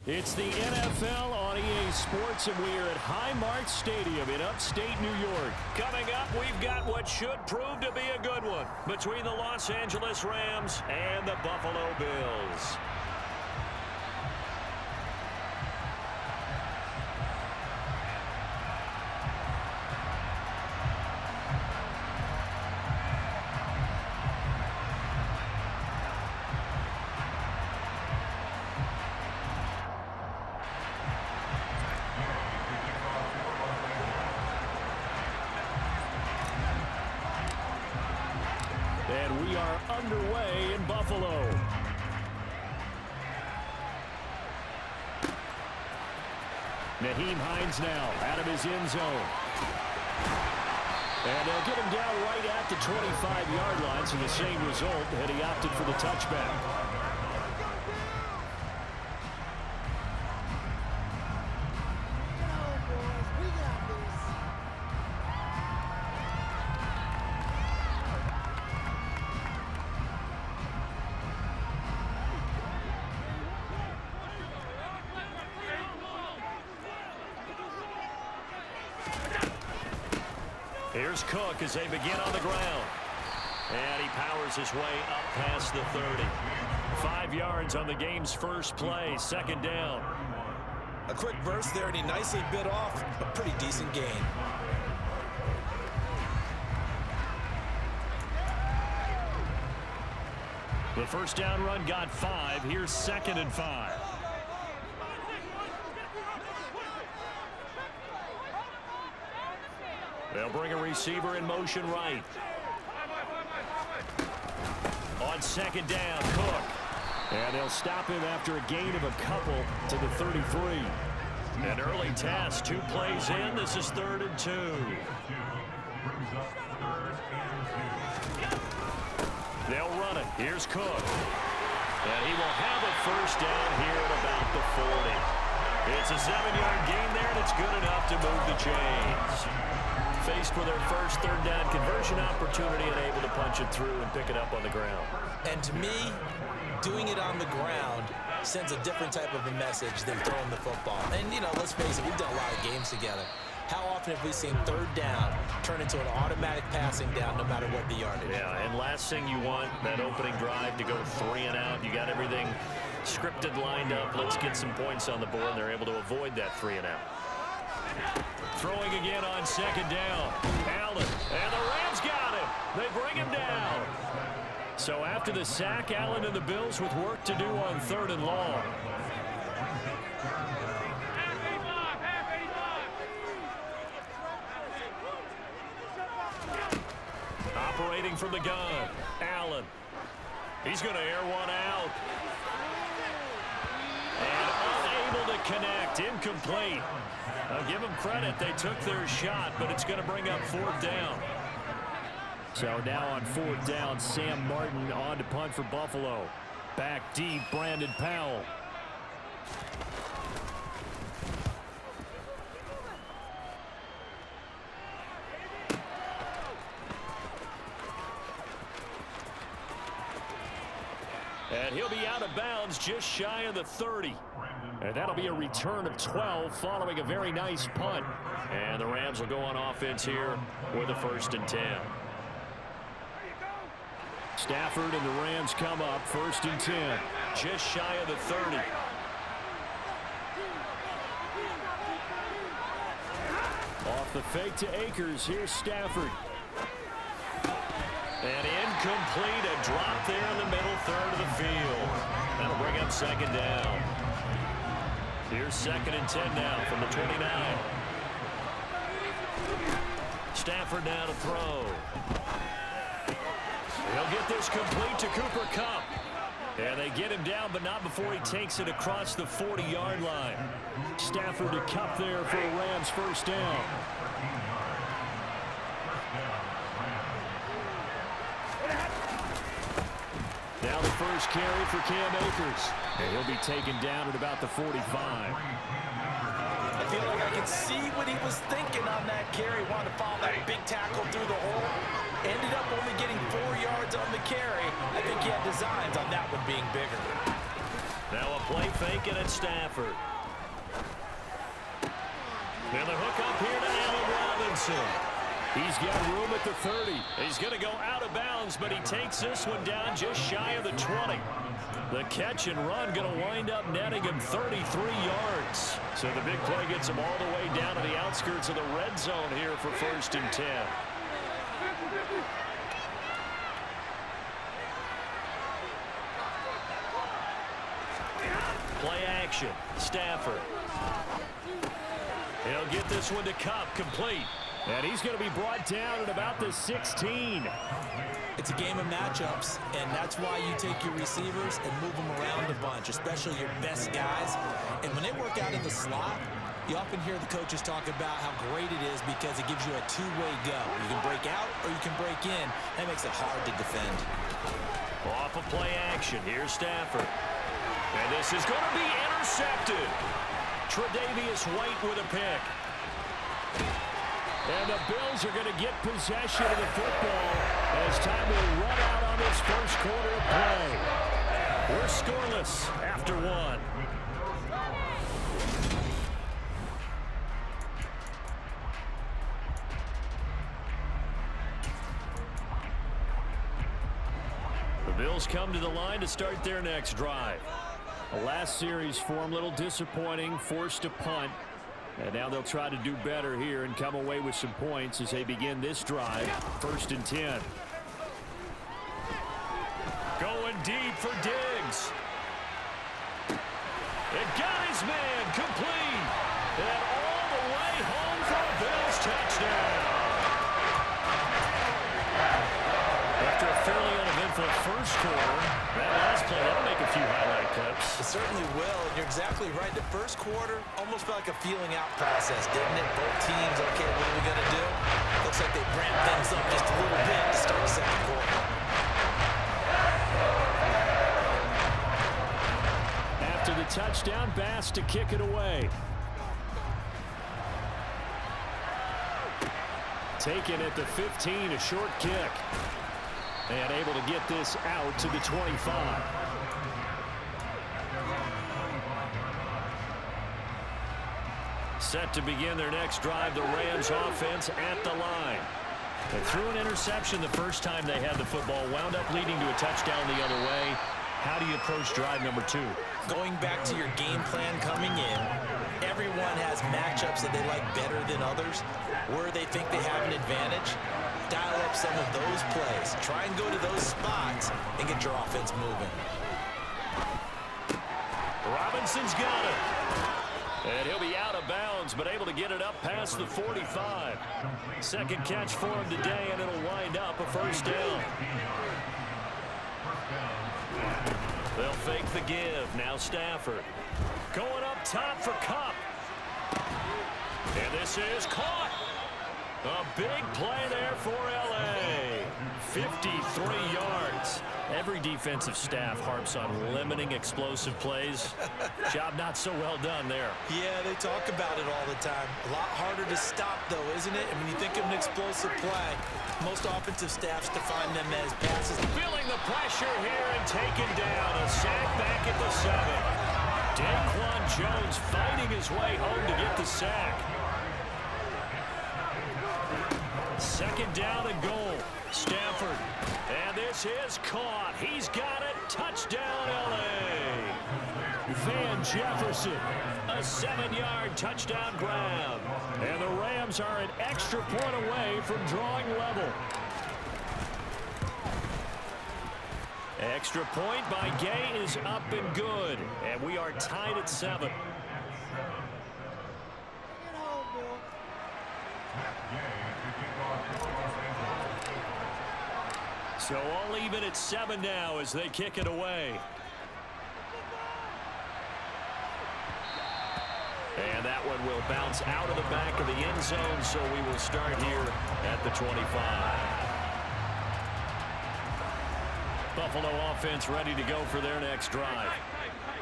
It's the NFL on EA Sports, and we are at Highmark Stadium in upstate New York. Coming up, we've got what should prove to be a good one between the Los Angeles Rams and the Buffalo Bills. And we are underway in Buffalo. Nyheim Hines now out of his end zone. And they'll get him down right at the 25-yard line, so the same result had he opted for the touchback. Here's Cook as they begin on the ground. And he powers his way up past the 30. 5 yards on the game's first play, second down. A quick burst there, and he nicely bit off a pretty decent gain. The first down run got 5. Here's 2nd and 5. They'll bring a receiver in motion right. On second down, Cook. And they'll stop him after a gain of a couple to the 33. An early test, 2 plays in. This is 3rd and 2. They'll run it. Here's Cook. And he will have it first down here at about the 40. It's a 7-yard gain there, and it's good enough to move the chains. Faced with their first 3rd down conversion opportunity and able to punch it through and pick it up on the ground. And to me, doing it on the ground sends a different type of a message than throwing the football. And, you know, let's face it, we've done a lot of games together. How often have we seen 3rd down turn into an automatic passing down no matter what the yardage? Yeah, and last thing you want, that opening drive to go 3 and out. You got everything scripted, lined up. Let's get some points on the board, and they're able to avoid that 3 and out. Throwing again on second down. Allen, and the Rams got him. They bring him down. So after the sack, Allen and the Bills with work to do on 3rd and long. Operating from the gun, Allen. He's going to air one out. And unable to connect, incomplete. I'll give them credit. They took their shot, but it's going to bring up 4th down. So now on 4th down, Sam Martin on to punt for Buffalo. Back deep, Brandon Powell. And he'll be out of bounds just shy of the 30. And that'll be a return of 12 following a very nice punt. And the Rams will go on offense here with a 1st and 10. Stafford and the Rams come up 1st and 10. Just shy of the 30. Off the fake to Akers. Here's Stafford. And incomplete, a drop there in the middle 3rd of the field. That'll bring up 2nd down. Here's 2nd and 10 now from the 29. Stafford now to throw. He'll get this complete to Cooper Kupp. And they get him down, but not before he takes it across the 40-yard line. Stafford to Kupp there for a Rams 1st down. Now the first carry for Cam Akers. And he'll be taken down at about the 45. I feel like I can see what he was thinking on that carry. Wanted to follow that big tackle through the hole. Ended up only getting 4 yards on the carry. I think he had designs on that one being bigger. Now a play fake, and it's Stafford. And the hook up here to Allen Robinson. He's got room at the 30. He's going to go out of bounds, but he takes this one down just shy of the 20. The catch and run going to wind up netting him 33 yards. So the big play gets him all the way down to the outskirts of the red zone here for 1st and 10. Play action. Stafford. He'll get this one to Kupp, complete. And he's going to be brought down at about the 16. It's a game of matchups, and that's why you take your receivers and move them around a bunch, especially your best guys. And when they work out in the slot, you often hear the coaches talk about how great it is because it gives you a two-way go. You can break out or you can break in. That makes it hard to defend. Off of play action. Here's Stafford. And this is going to be intercepted. Tre'Davious White with a pick. And the Bills are going to get possession of the football as time will run out on this first quarter of play. We're scoreless after one. The Bills come to the line to start their next drive. The last series for them, a little disappointing, forced to punt. And now they'll try to do better here and come away with some points as they begin this drive. 1st and 10. Going deep for Diggs. It got his man complete. And all the way home for a Bills touchdown. After a fairly uneventful first quarter, that last play, that'll make a few highlight clips. It certainly will. You're exactly right. The first quarter almost felt like a feeling out process, didn't it? Both teams, okay, what are we going to do? Looks like they ramped things up just a little bit to start the second quarter. After the touchdown, Bass to kick it away. Taken at the 15, a short kick. And able to get this out to the 25. Set to begin their next drive, the Rams offense at the line. They threw an interception the first time they had the football, wound up leading to a touchdown the other way. How do you approach drive number 2? Going back to your game plan coming in, everyone has matchups that they like better than others, where they think they have an advantage. Dial up some of those plays. Try and go to those spots and get your offense moving. Robinson's got it. And he'll be out of bounds, but able to get it up past the 45. Second catch for him today, and it'll wind up a first down. They'll fake the give. Now Stafford. Going up top for Kupp. And this is caught. A big play there for L.A. 53 yards. Every defensive staff harps on limiting explosive plays. Job not so well done there. Yeah, they talk about it all the time. A lot harder to stop, though, isn't it? And when you think of an explosive play, most offensive staffs define them as passes. Feeling the pressure here and taken down. A sack back at the 7. Daquan Jones fighting his way home to get the sack. Second down and goal. Stafford. And this is caught. He's got it. Touchdown, L.A. Van Jefferson. A 7-yard touchdown grab. And the Rams are an extra point away from drawing level. Extra point by Gay is up and good. And we are tied at 7. So all even at 7 now as they kick it away. And that one will bounce out of the back of the end zone, so we will start here at the 25. Buffalo offense ready to go for their next drive.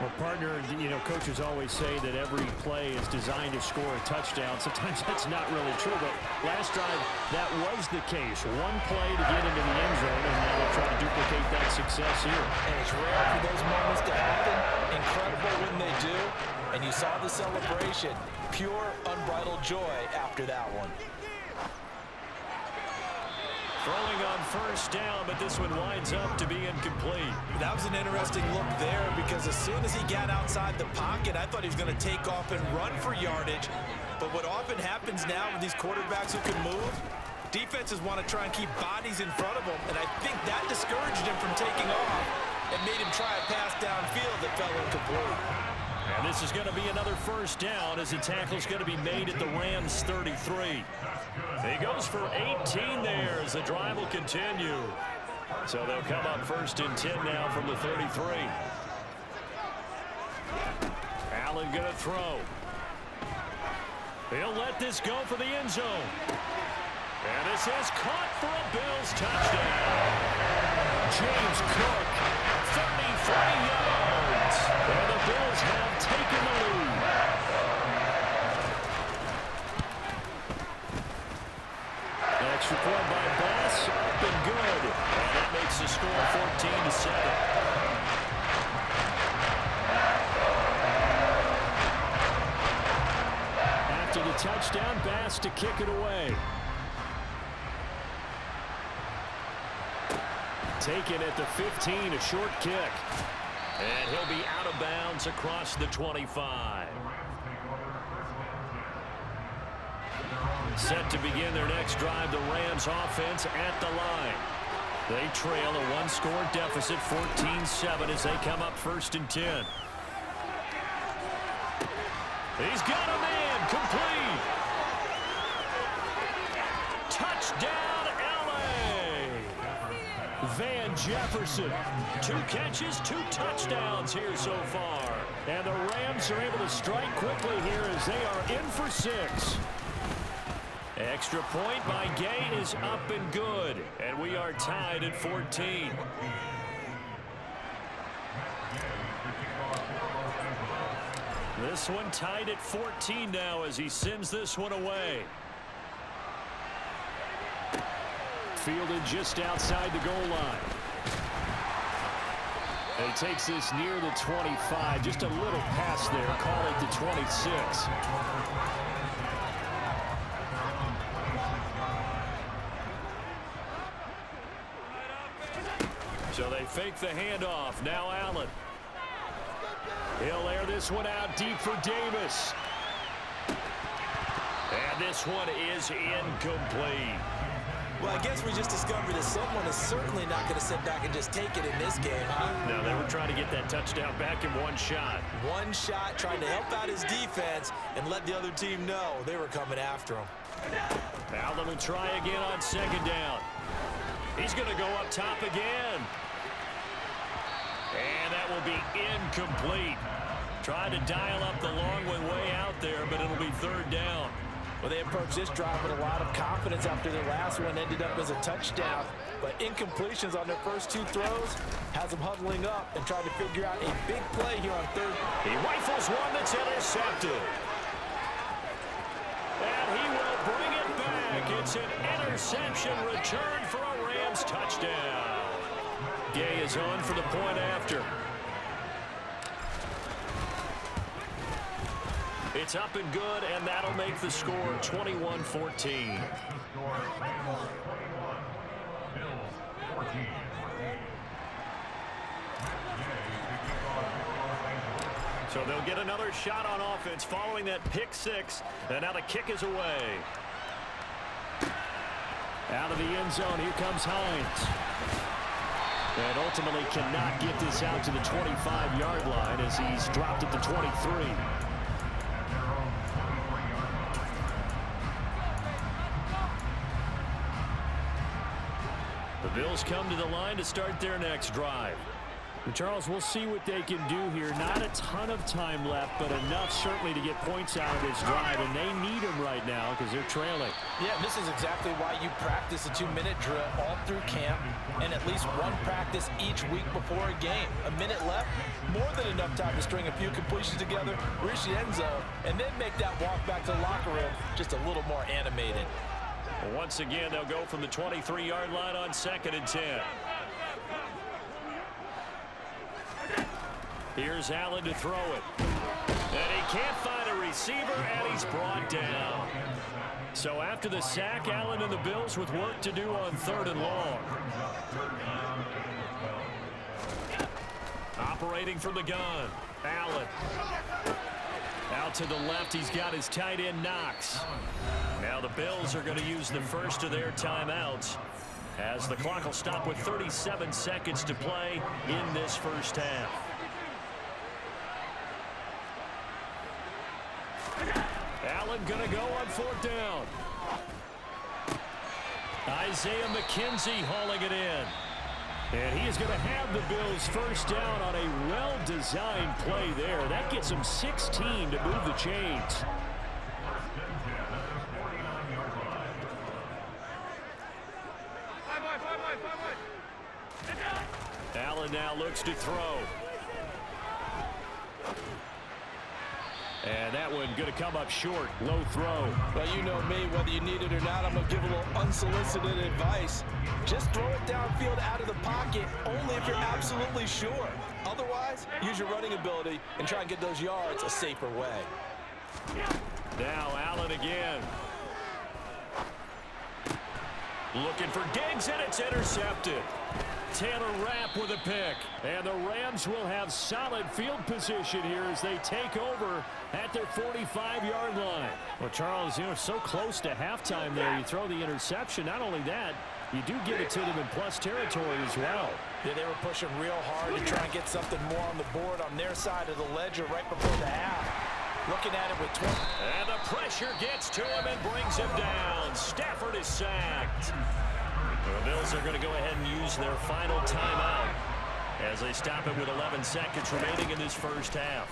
Well, partner, coaches always say that every play is designed to score a touchdown. Sometimes that's not really true, but last drive, that was the case. One play to get into the end zone, and now they'll try to duplicate that success here. And it's rare for those moments to happen, incredible when they do, and you saw the celebration. Pure, unbridled joy after that one. Throwing on first down, but this one winds up to be incomplete. That was an interesting look there because as soon as he got outside the pocket, I thought he was going to take off and run for yardage. But what often happens now with these quarterbacks who can move, defenses want to try and keep bodies in front of them, and I think that discouraged him from taking off and made him try a pass downfield that fell incomplete. And this is going to be another first down as the tackle's going to be made at the Rams' 33. He goes for 18 there as the drive will continue. So they'll come up first and 10 now from the 33. Allen going to throw. He'll let this go for the end zone. And this is caught for a Bills touchdown. James Cook, 33 yards. And the Bills have taken the lead. Extra point by Bass, up and good. And that makes the score 14-7. After the touchdown, Bass to kick it away. Taken at the 15, a short kick. And he'll be out of bounds across the 25. Set to begin their next drive, the Rams offense at the line. They trail a one-score deficit, 14-7, as they come up first and 10. He's got a man, complete. Touchdown, LA. Van Jefferson, 2 catches, 2 touchdowns here so far. And the Rams are able to strike quickly here as they are in for 6. Extra point by Gay is up and good. And we are tied at 14. This one tied at 14 now as he sends this one away. Fielded just outside the goal line. And he takes this near the 25. Just a little pass there. Call it the 26. So they fake the handoff. Now Allen. He'll air this one out deep for Davis. And this one is incomplete. Well, I guess we just discovered that someone is certainly not going to sit back and just take it in this game, huh? No, they were trying to get that touchdown back in one shot. One shot, trying to help out his defense and let the other team know they were coming after him. Allen will try again on second down. He's going to go up top again. And that will be incomplete. Trying to dial up the long one way out there, but it'll be third down. Well, they approached this drive with a lot of confidence after their last one ended up as a touchdown. But incompletions on their first 2 throws has them huddling up and trying to figure out a big play here on third. He rifles one that's intercepted. And he will bring it back. It's an interception return for a Rams touchdown. Gay is on for the point after. It's up and good, and that'll make the score 21-14. So they'll get another shot on offense following that pick 6, and now the kick is away. Out of the end zone, here comes Hines. And ultimately cannot get this out to the 25-yard line as he's dropped at the 23. The Bills come to the line to start their next drive. And Charles, we'll see what they can do here. Not a ton of time left, but enough certainly to get points out of this drive, and they need them right now because they're trailing. Yeah, this is exactly why you practice a 2-minute drill all through camp and at least one practice each week before a game. A minute left, more than enough time to string a few completions together, reach the end zone, and then make that walk back to the locker room just a little more animated. Once again, they'll go from the 23-yard line on second and 10. Here's Allen to throw it. And he can't find a receiver, and he's brought down. So after the sack, Allen and the Bills with work to do on 3rd and long. Operating from the gun, Allen. Out to the left, he's got his tight end, Knox. Now the Bills are going to use the first of their timeouts as the clock will stop with 37 seconds to play in this first half. Allen going to go on 4th down. Isaiah McKenzie hauling it in. And he is going to have the Bills first down on a well-designed play there. That gets him 16 to move the chains. Allen now looks to throw. And that one going to come up short. Low throw. Well, you know me, whether you need it or not, I'm going to give a little unsolicited advice. Just throw it downfield out of the pocket, only if you're absolutely sure. Otherwise, use your running ability and try and get those yards a safer way. Now Allen again. Looking for Diggs, and it's intercepted. Taylor Rapp with a pick. And the Rams will have solid field position here as they take over at their 45-yard line. Well, Charles, so close to halftime there. You throw the interception. Not only that, you do get it to them in plus territory as well. Yeah, they were pushing real hard to try and get something more on the board on their side of the ledger right before the half. Looking at it with 20. And the pressure gets to him and brings him down. Stafford is sacked. The Bills are going to go ahead and use their final timeout as they stop it with 11 seconds remaining in this first half.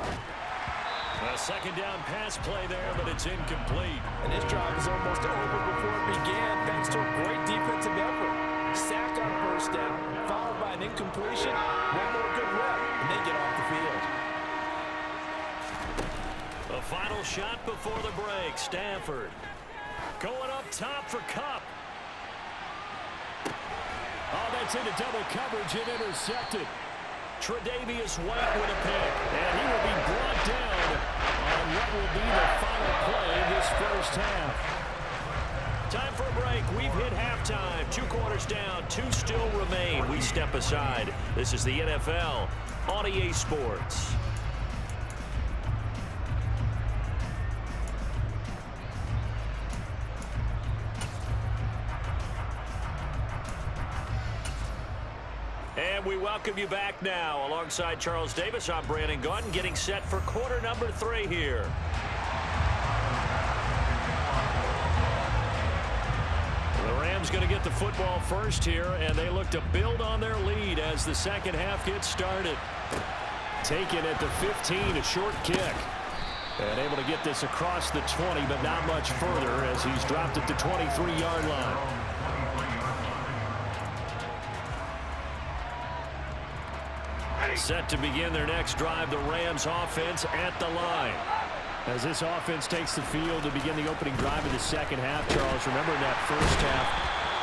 A second down pass play there, but it's incomplete. And this drive is almost over before it began, thanks to a great defensive effort. Sack on first down, followed by an incompletion, one more good rep, and they get off the field. The final shot before the break. Stafford going up top for Kupp. Oh, that's into double coverage and intercepted. Tre'Davious White with a pick. And he will be brought down on what will be the final play of this first half. Time for a break. We've hit halftime. 2 quarters down. 2 still remain. We step aside. This is the NFL on EA Sports. And we welcome you back now. Alongside Charles Davis, I'm Brandon Gaudin, getting set for quarter number 3 here. The Rams going to get the football first here, and they look to build on their lead as the second half gets started. Taken at the 15, a short kick. And able to get this across the 20, but not much further as he's dropped at the 23-yard line. Set to begin their next drive, the Rams offense at the line. As this offense takes the field to begin the opening drive of the second half, Charles, remember in that first half,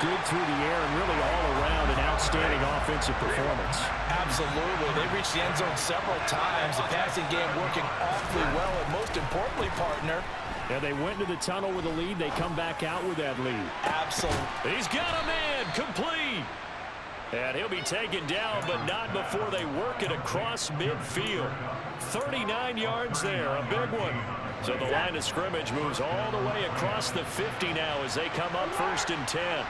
good through the air and really all around an outstanding offensive performance. Absolutely. They reached the end zone several times. The passing game working awfully well, and most importantly, partner, yeah, they went into the tunnel with a lead. They come back out with that lead. Absolutely. He's got a man complete. And he'll be taken down, but not before they work it across midfield. 39 yards there, a big one. So the line of scrimmage moves all the way across the 50 now as they come up 1st and 10.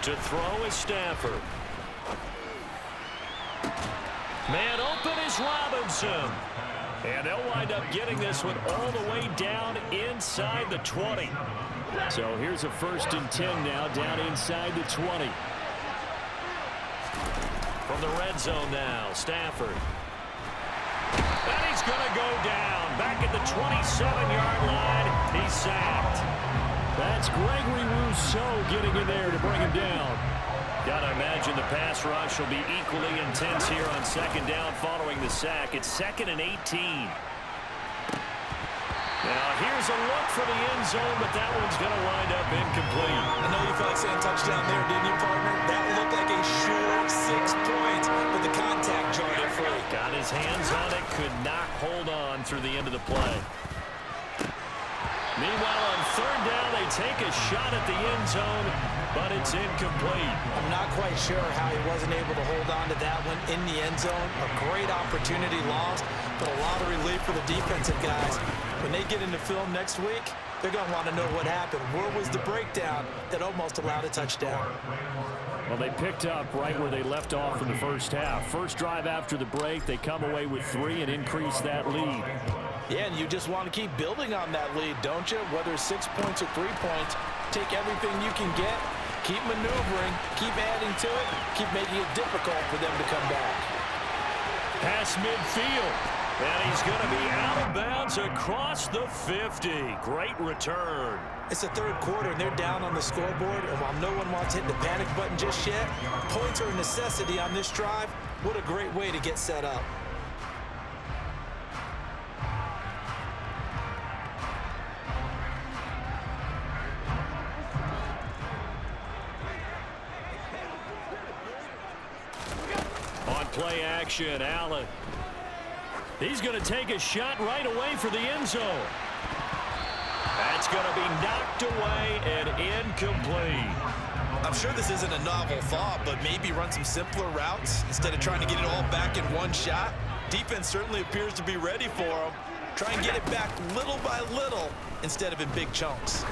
To throw is Stafford. Man open is Robinson. And they'll wind up getting this one all the way down inside the 20. So here's a 1st and 10 now, down inside the 20. From the red zone now, Stafford. And he's going to go down. Back at the 27-yard line, he's sacked. That's Gregory Rousseau getting in there to bring him down. Got to imagine the pass rush will be equally intense here on 2nd down following the sack. It's 2nd and 18. Now here's a look for the end zone, but that one's going to wind up incomplete. I know you felt like saying touchdown there, didn't you, partner? That looked like a sure 6 points, but the contact jarred it free. Got his hands on it, could not hold on through the end of the play. Meanwhile, on third down, they take a shot at the end zone, but it's incomplete. I'm not quite sure how he wasn't able to hold on to that one in the end zone. A great opportunity lost, but a lot of relief for the defensive guys. When they get into film next week, they're going to want to know what happened. Where was the breakdown that almost allowed a touchdown? Well, they picked up right where they left off in the first half. First drive after the break, they come away with 3 and increase that lead. Yeah, and you just want to keep building on that lead, don't you? Whether it's 6 points or 3 points, take everything you can get, keep maneuvering, keep adding to it, keep making it difficult for them to come back. Pass midfield. And he's going to be out of bounds across the 50. Great return. It's the third quarter, and they're down on the scoreboard. And while no one wants to hit the panic button just yet, points are a necessity on this drive. What a great way to get set up. On play action, Allen. He's going to take a shot right away for the end zone. That's going to be knocked away and incomplete. I'm sure this isn't a novel thought, but maybe run some simpler routes instead of trying to get it all back in one shot. Defense certainly appears to be ready for him. Try and get it back little by little instead of in big chunks.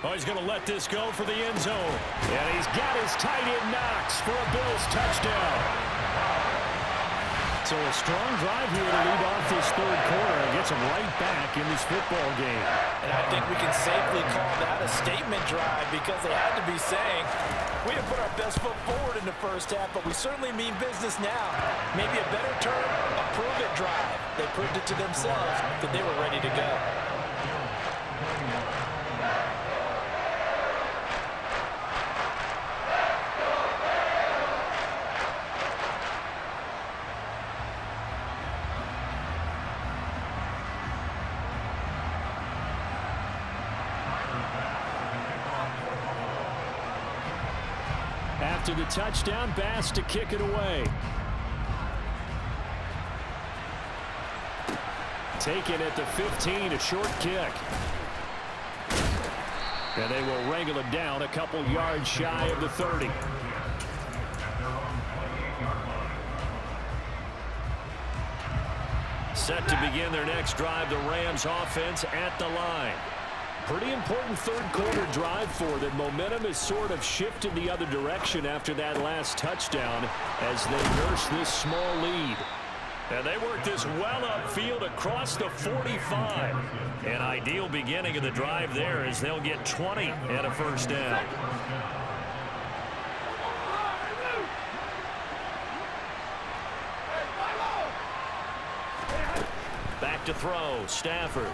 Oh, he's going to let this go for the end zone. And he's got his tight end Knox for a Bills touchdown. So a strong drive here to lead off this third quarter and gets them right back in this football game. And I think we can safely call that a statement drive because they had to be saying, we didn't put our best foot forward in the first half, but we certainly mean business now. Maybe a better term, a prove-it drive. They proved it to themselves that they were ready to go. After the touchdown, Bass to kick it away. Taken at the 15, a short kick. And they will wrangle it down a couple yards shy of the 30. Set to begin their next drive, the Rams offense at the line. Pretty important third quarter drive for them. Momentum has sort of shifted the other direction after that last touchdown as they nurse this small lead. And they work this well upfield across the 45. An ideal beginning of the drive there as they'll get 20 and a first down. Back to throw, Stafford.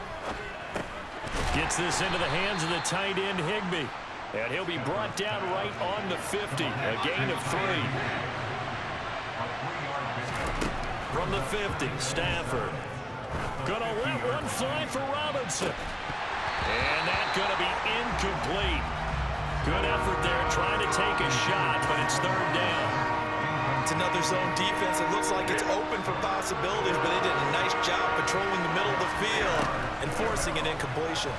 Gets this into the hands of the tight end, Higbee. And he'll be brought down right on the 50. A gain of 3. From the 50, Stafford. Gonna let one fly for Robinson. And that's gonna be incomplete. Good effort there trying to take a shot, but it's third down. It's another zone defense. It looks like it's open for possibilities, but they did a nice job patrolling the middle of the field and forcing an incompletion.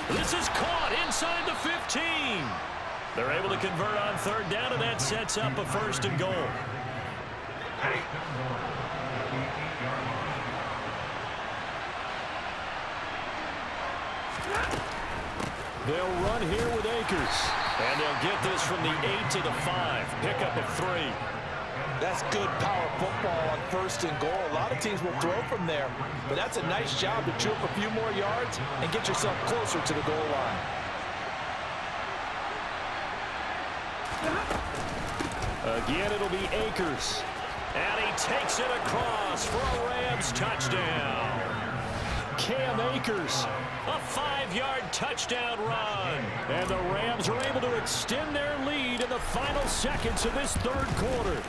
This is caught inside the 15. They're able to convert on third down, and that sets up a first and goal. They'll run here with Akers. And they'll get this from the 8 to the 5. Pickup of 3. That's good power football on first and goal. A lot of teams will throw from there, but that's a nice job to chew up a few more yards and get yourself closer to the goal line. Again, it'll be Akers. And he takes it across for a Rams touchdown. Cam Akers. A 5-yard touchdown run. And the Rams are able to extend their lead in the final seconds of this third quarter.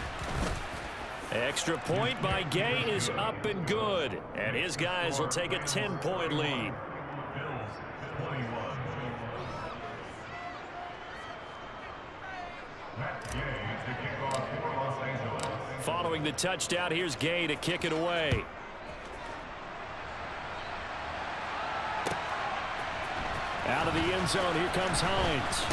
Extra point by Gay is up and good. And his guys will take a 10-point lead. Following the touchdown, here's Gay to kick it away. Out of the end zone, here comes Hines.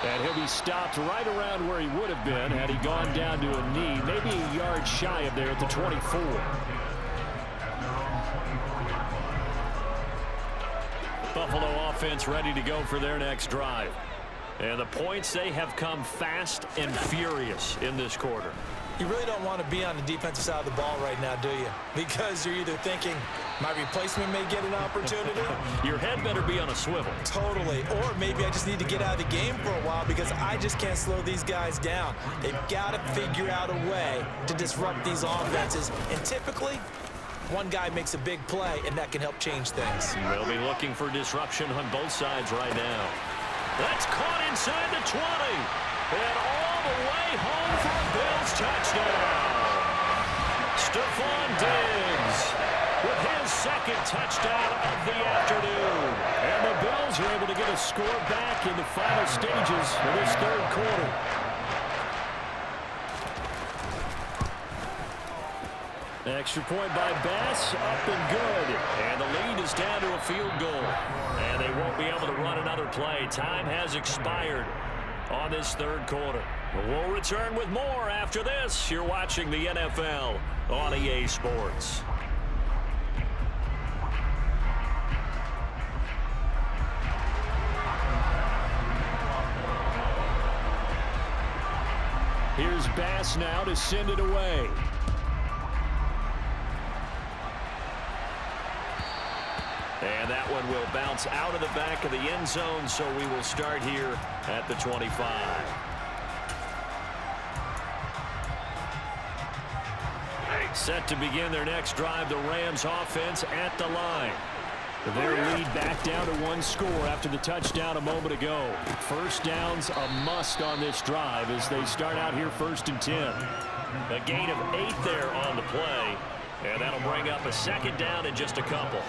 And he'll be stopped right around where he would have been had he gone down to a knee, maybe a yard shy of there at the 24. Buffalo offense ready to go for their next drive. And the points, they have come fast and furious in this quarter. You really don't want to be on the defensive side of the ball right now, do you? Because you're either thinking, my replacement may get an opportunity. Your head better be on a swivel. Totally. Or maybe I just need to get out of the game for a while because I just can't slow these guys down. They've got to figure out a way to disrupt these offenses. And typically, one guy makes a big play, and that can help change things. They'll be looking for disruption on both sides right now. That's caught inside the 20. And all the way home for a Bills touchdown. Stephon Diggs with his second touchdown of the afternoon. And the Bills are able to get a score back in the final stages of this third quarter. Extra point by Bass, up and good. And the lead is down to a field goal. And they won't be able to run another play. Time has expired on this third quarter. We'll return with more after this. You're watching the NFL on EA Sports. Here's Bass now to send it away. And that one will bounce out of the back of the end zone, so we will start here at the 25. Set to begin their next drive, the Rams offense at the line. Their lead back down to one score after the touchdown a moment ago. First down's a must on this drive as they start out here 1st and 10. A gain of 8 there on the play, and that'll bring up a second down in just a couple.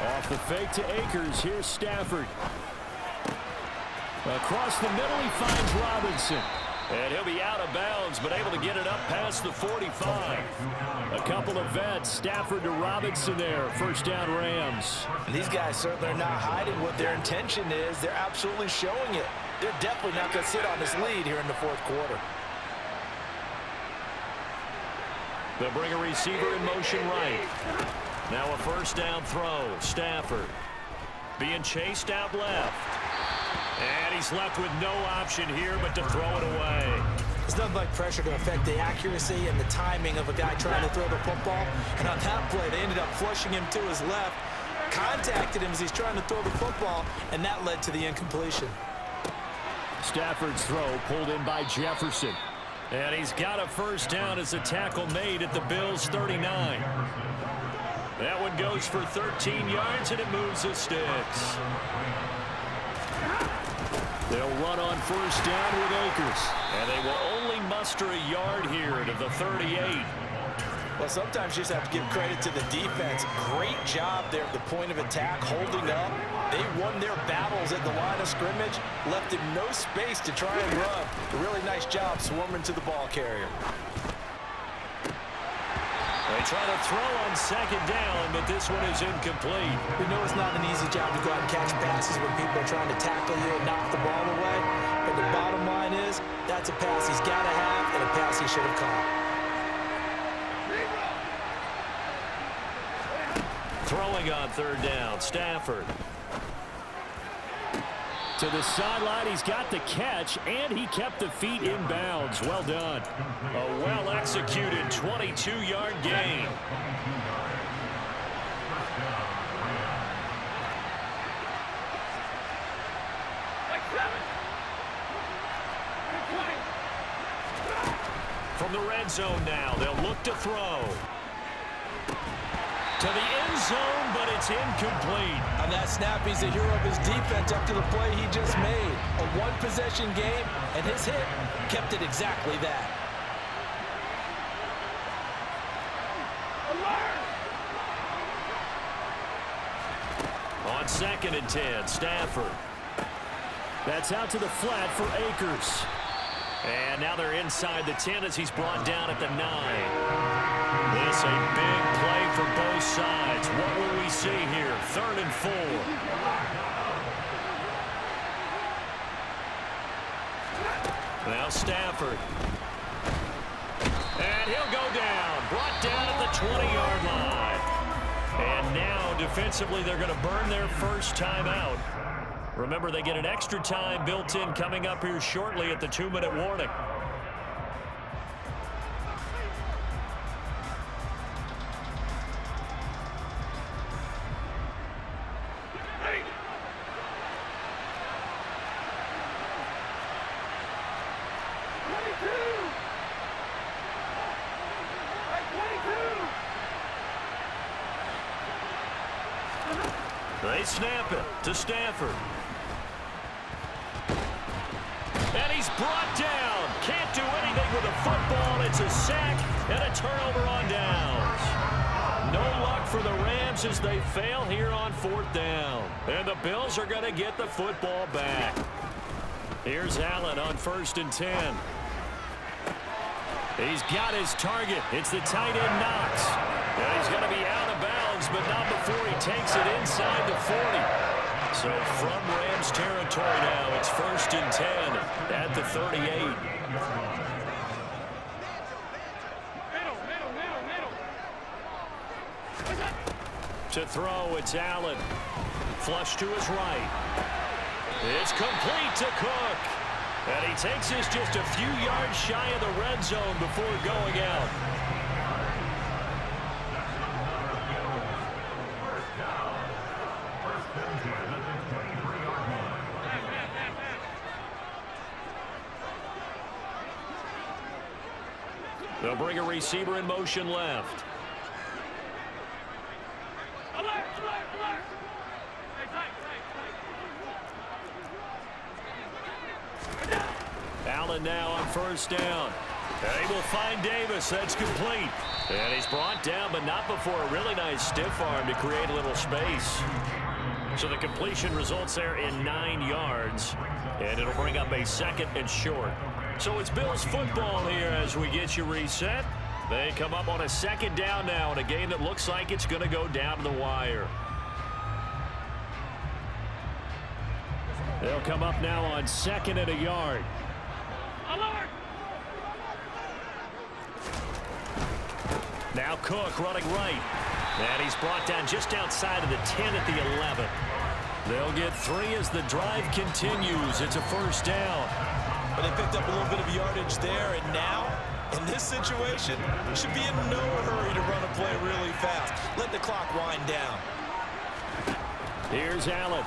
Off the fake to Akers. Here's Stafford. Across the middle, he finds Robinson. And he'll be out of bounds, but able to get it up past the 45. A couple of vets, Stafford to Robinson there. First down, Rams. And these guys certainly are not hiding what their intention is. They're absolutely showing it. They're definitely not going to sit on this lead here in the fourth quarter. They'll bring a receiver in motion right. Now a first down throw. Stafford being chased out left. And he's left with no option here but to throw it away. There's nothing like pressure to affect the accuracy and the timing of a guy trying to throw the football. And on that play, they ended up flushing him to his left, contacted him as he's trying to throw the football, and that led to the incompletion. Stafford's throw pulled in by Jefferson. And he's got a first down as a tackle made at the Bills' 39. That one goes for 13 yards, and it moves the sticks. They'll run on first down with Akers. And they will only muster a yard here to the 38. Well, sometimes you just have to give credit to the defense. Great job there at the point of attack, holding up. They won their battles at the line of scrimmage, left him no space to try and run. A really nice job swarming to the ball carrier. They try to throw on second down, but this one is incomplete. We know it's not an easy job to go out and catch passes when people are trying to tackle you and knock the ball away. But the bottom line is, that's a pass he's got to have and a pass he should have caught. Throwing on third down, Stafford. To the sideline, he's got the catch, and he kept the feet in bounds. Well done. A well-executed 22-yard gain. From the red zone now, they'll look to throw. To the end zone, but it's incomplete. On that snap, he's the hero of his defense after the play he just made. A one-possession game, and his hit kept it exactly that. On 2nd and 10, Stafford. That's out to the flat for Akers. And now they're inside the 10 as he's brought down at the 9. This a big play for both sides. What will we see here? 3rd and 4. Now Stafford. And he'll go down. Brought down at the 20-yard line. And now defensively they're going to burn their first timeout. Remember, they get an extra time built in coming up here shortly at the 2-minute warning. They snap it to Stafford. And he's brought down. Can't do anything with the football. It's a sack and a turnover on downs. No luck for the Rams as they fail here on 4th down. And the Bills are going to get the football back. Here's Allen on 1st and 10. He's got his target. It's the tight end Knox. And he's going to be out of bounds, but not before he takes it inside the 40. So from Rams territory now, it's 1st and 10 at the 38. To throw, it's Allen. Flush to his right. It's complete to Cook. And he takes this just a few yards shy of the red zone before going out. They'll bring a receiver in motion left. Allen now on 1st down. And he will find Davis. That's complete. And he's brought down, but not before a really nice stiff arm to create a little space. So the completion results there in 9 yards. And it'll bring up a 2nd and short. So it's Bills football here as we get you reset. They come up on a 2nd down now in a game that looks like it's going to go down to the wire. They'll come up now on 2nd and a yard. Now Cook running right. And he's brought down just outside of the 10 at the 11. They'll get 3 as the drive continues. It's a 1st down. But they picked up a little bit of yardage there, and now, in this situation, should be in no hurry to run a play really fast. Let the clock wind down. Here's Allen.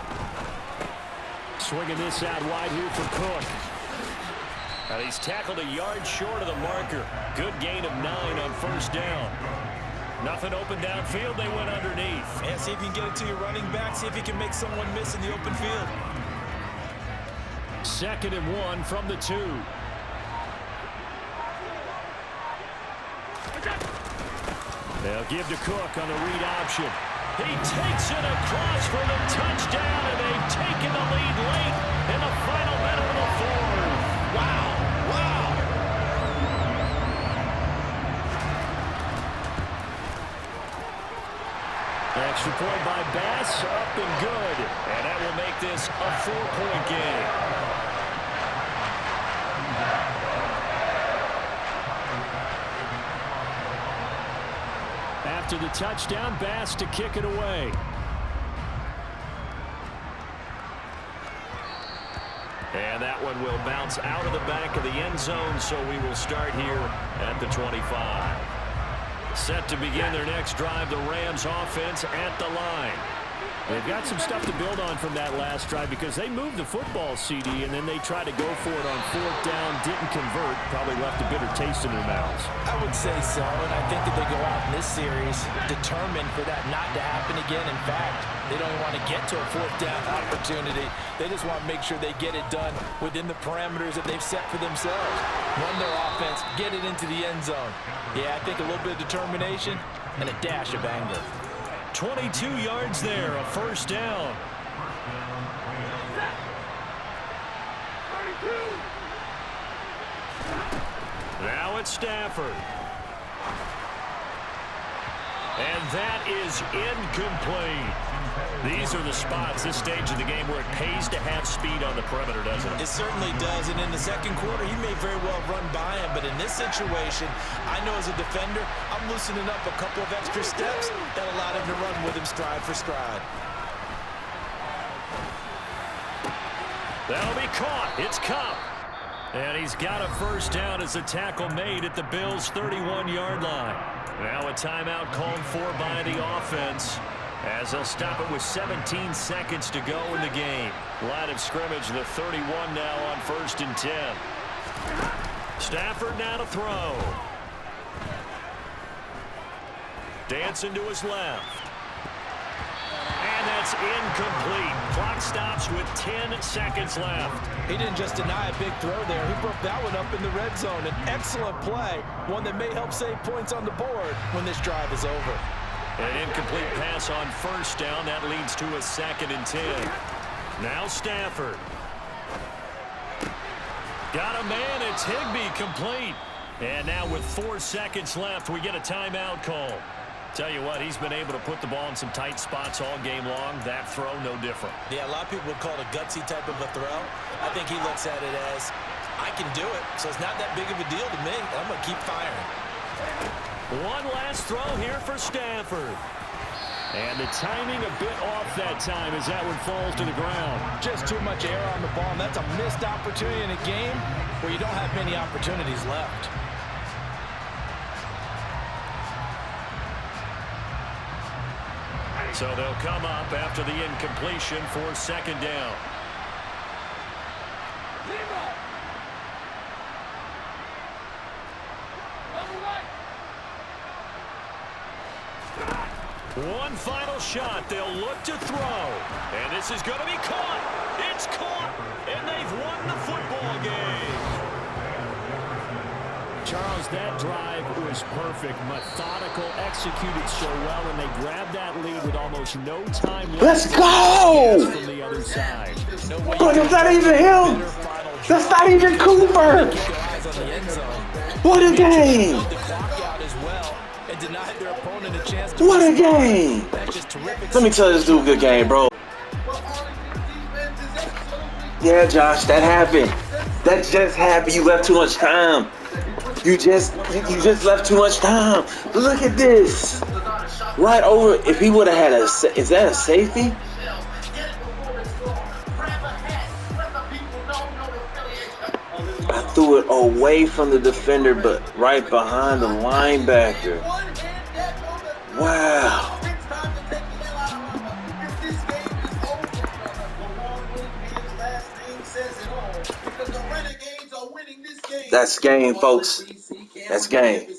Swinging this out wide here for Cook. And he's tackled a yard short of the marker. Good gain of 9 on 1st down. Nothing open downfield. They went underneath. And see if you can get it to your running back. See if you can make someone miss in the open field. 2nd and 1 from the 2. They'll give to Cook on the read option. He takes it across for the touchdown, and they've taken the lead late in the final minute of the 4th. Wow. Wow. Extra point by Bass, up and good. And that will make this a 4-point game. After the touchdown, Bass to kick it away. And that one will bounce out of the back of the end zone, so we will start here at the 25. Set to begin their next drive, the Rams offense at the line. They've got some stuff to build on from that last drive because they moved the football, CD, and then they tried to go for it on 4th down, didn't convert, probably left a bitter taste in their mouths. I would say so, and I think that they go out in this series determined for that not to happen again. In fact, they don't want to get to a 4th down opportunity. They just want to make sure they get it done within the parameters that they've set for themselves. Run their offense, get it into the end zone. Yeah, I think a little bit of determination and a dash of anger. 22 yards there, a 1st down. Now it's Stafford. And that is incomplete. These are the spots, this stage of the game, where it pays to have speed on the perimeter, doesn't it? It certainly does, and in the second quarter, he may very well run by him, but in this situation, I know as a defender, I'm loosening up a couple of extra steps that allowed him to run with him stride for stride. That'll be caught. It's Cup. And he's got a 1st down as a tackle made at the Bills' 31-yard line. Now a timeout called for by the offense, as they'll stop it with 17 seconds to go in the game. Line of scrimmage, the 31 now on 1st and 10. Stafford now to throw. Dancing to his left. And that's incomplete. Clock stops with 10 seconds left. He didn't just deny a big throw there. He broke that one up in the red zone. An excellent play, one that may help save points on the board when this drive is over. An incomplete pass on 1st down. That leads to a 2nd and 10. Now Stafford. Got a man. It's Higbee, complete. And now with 4 seconds left, we get a timeout call. Tell you what, he's been able to put the ball in some tight spots all game long. That throw, no different. Yeah, a lot of people would call it a gutsy type of a throw. I think he looks at it as, I can do it, so it's not that big of a deal to me. I'm going to keep firing. One last throw here for Stafford. And the timing a bit off that time as that one falls to the ground. Just too much air on the ball, and that's a missed opportunity in a game where you don't have many opportunities left. So they'll come up after the incompletion for 2nd down. One final shot. They'll look to throw. And this is going to be caught. It's caught. And they've won the football game. Charles, that drive was perfect, methodical, executed so well, and they grabbed that lead with almost no time left. Let's go! From the other side. But it's not even him. That's not even Cooper. What a game! What a game! Let me tell you, this dude, good game, bro. Yeah, Josh, that happened. That just happened. You left too much time. You just left too much time. Look at this. Right over. If he would have had a, is that a safety? I threw it away from the defender, but right behind the linebacker. Wow. That's game, folks. That's game.